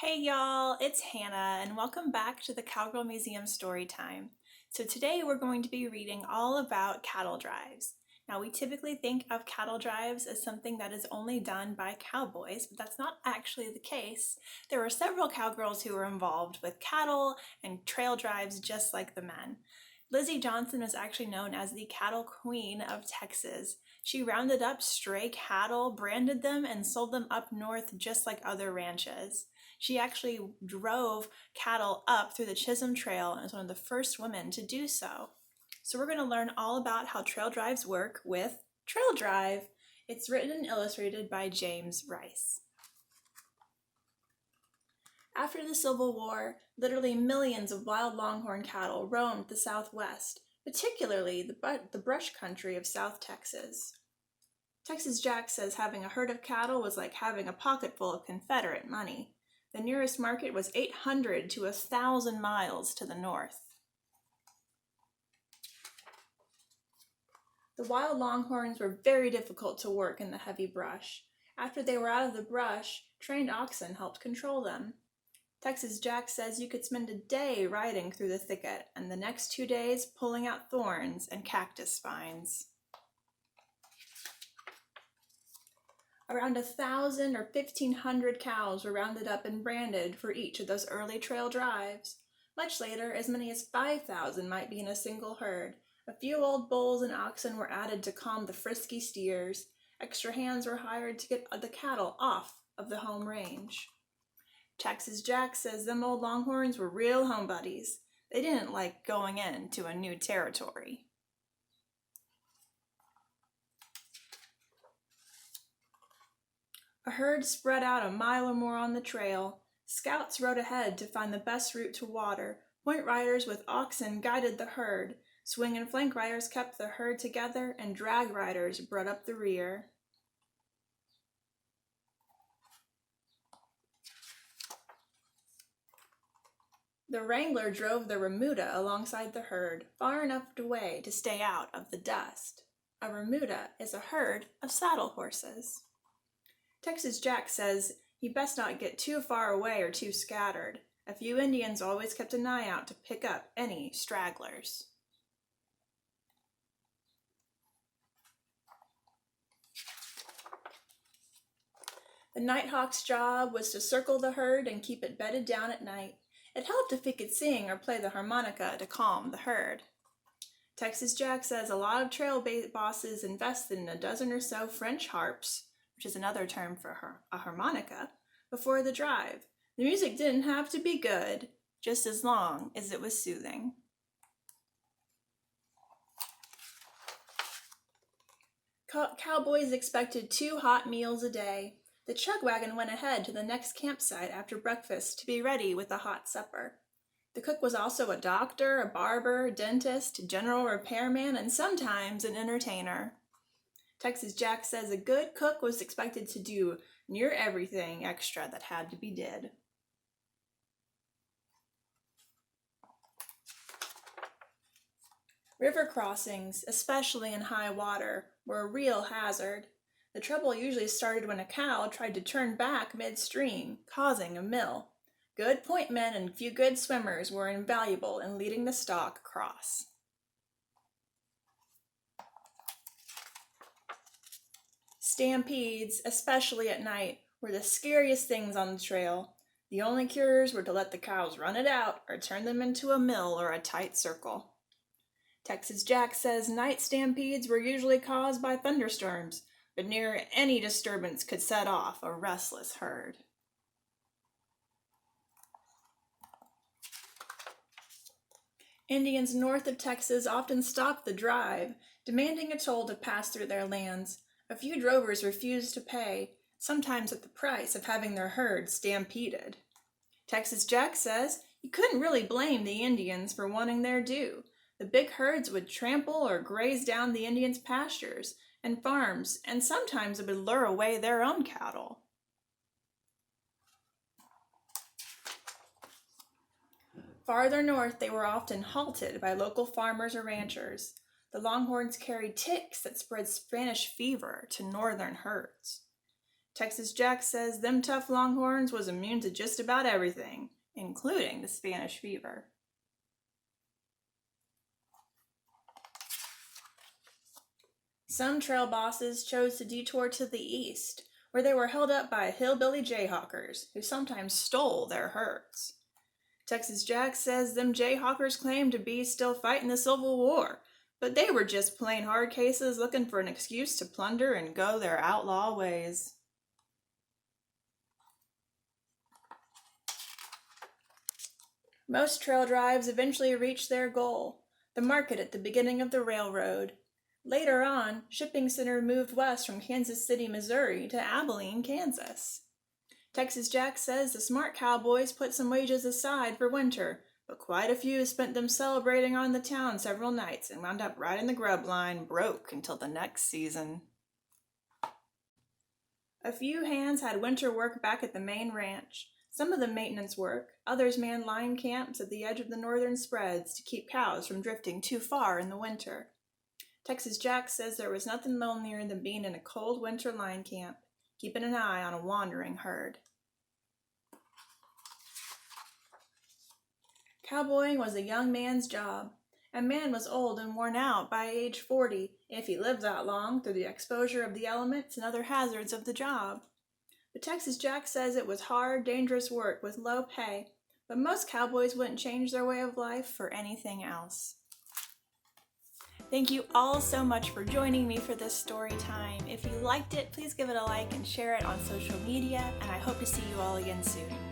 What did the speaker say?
Hey y'all, it's Hannah and welcome back to the Cowgirl Museum Story Time. So today we're going to be reading all about cattle drives. Now we typically think of cattle drives as something that is only done by cowboys, but that's not actually the case. There were several cowgirls who were involved with cattle and trail drives just like the men. Lizzie Johnson was actually known as the Cattle Queen of Texas. She rounded up stray cattle, branded them, and sold them up north just like other ranches. She actually drove cattle up through the Chisholm Trail and was one of the first women to do so. So we're going to learn all about how trail drives work with Trail Drive. It's written and illustrated by James Rice. After the Civil War, literally millions of wild longhorn cattle roamed the Southwest, particularly the brush country of South Texas. Texas Jack says having a herd of cattle was like having a pocket full of Confederate money. The nearest market was 800 to 1,000 miles to the north. The wild longhorns were very difficult to work in the heavy brush. After they were out of the brush, trained oxen helped control them. Texas Jack says you could spend a day riding through the thicket and the next 2 days pulling out thorns and cactus spines. Around 1,000 or 1,500 cows were rounded up and branded for each of those early trail drives. Much later, as many as 5,000 might be in a single herd. A few old bulls and oxen were added to calm the frisky steers. Extra hands were hired to get the cattle off of the home range. Texas Jack says them old longhorns were real home buddies. They didn't like going into a new territory. A herd spread out a mile or more on the trail. Scouts rode ahead to find the best route to water. Point riders with oxen guided the herd. Swing and flank riders kept the herd together, and drag riders brought up the rear. The wrangler drove the remuda alongside the herd, far enough away to stay out of the dust. A remuda is a herd of saddle horses. Texas Jack says he best not get too far away or too scattered. A few Indians always kept an eye out to pick up any stragglers. The nighthawk's job was to circle the herd and keep it bedded down at night. It helped if he could sing or play the harmonica to calm the herd. Texas Jack says a lot of trail bosses invested in a dozen or so French harps, which is another term for a harmonica, before the drive. The music didn't have to be good, just as long as it was soothing. Cowboys expected 2 hot meals a day. The chug wagon went ahead to the next campsite after breakfast to be ready with a hot supper. The cook was also a doctor, a barber, dentist, general repairman, and sometimes an entertainer. Texas Jack says a good cook was expected to do near everything extra that had to be did. River crossings, especially in high water, were a real hazard. The trouble usually started when a cow tried to turn back midstream, causing a mill. Good point men and a few good swimmers were invaluable in leading the stock across. Stampedes, especially at night, were the scariest things on the trail. The only cures were to let the cows run it out or turn them into a mill or a tight circle. Texas Jack says night stampedes were usually caused by thunderstorms, but near any disturbance could set off a restless herd. Indians north of Texas often stopped the drive, demanding a toll to pass through their lands. A few drovers refused to pay, sometimes at the price of having their herds stampeded. Texas Jack says you couldn't really blame the Indians for wanting their due. The big herds would trample or graze down the Indians' pastures and farms, and sometimes it would lure away their own cattle. Farther north, they were often halted by local farmers or ranchers. The longhorns carried ticks that spread Spanish fever to northern herds. Texas Jack says them tough longhorns was immune to just about everything, including the Spanish fever. Some trail bosses chose to detour to the east, where they were held up by hillbilly jayhawkers, who sometimes stole their herds. Texas Jack says them jayhawkers claimed to be still fighting the Civil War, but they were just plain hard cases looking for an excuse to plunder and go their outlaw ways. Most trail drives eventually reached their goal, the market at the beginning of the railroad. Later on, shipping center moved west from Kansas City, Missouri to Abilene, Kansas. Texas Jack says the smart cowboys put some wages aside for winter, but quite a few spent them celebrating on the town several nights and wound up riding the grub line broke until the next season. A few hands had winter work back at the main ranch. Some of the maintenance work, others manned line camps at the edge of the northern spreads to keep cows from drifting too far in the winter. Texas Jack says there was nothing lonelier than being in a cold winter line camp, keeping an eye on a wandering herd. Cowboying was a young man's job. A man was old and worn out by age 40 if he lived that long through the exposure of the elements and other hazards of the job. But Texas Jack says it was hard, dangerous work with low pay, but most cowboys wouldn't change their way of life for anything else. Thank you all so much for joining me for this story time. If you liked it, please give it a like and share it on social media, and I hope to see you all again soon.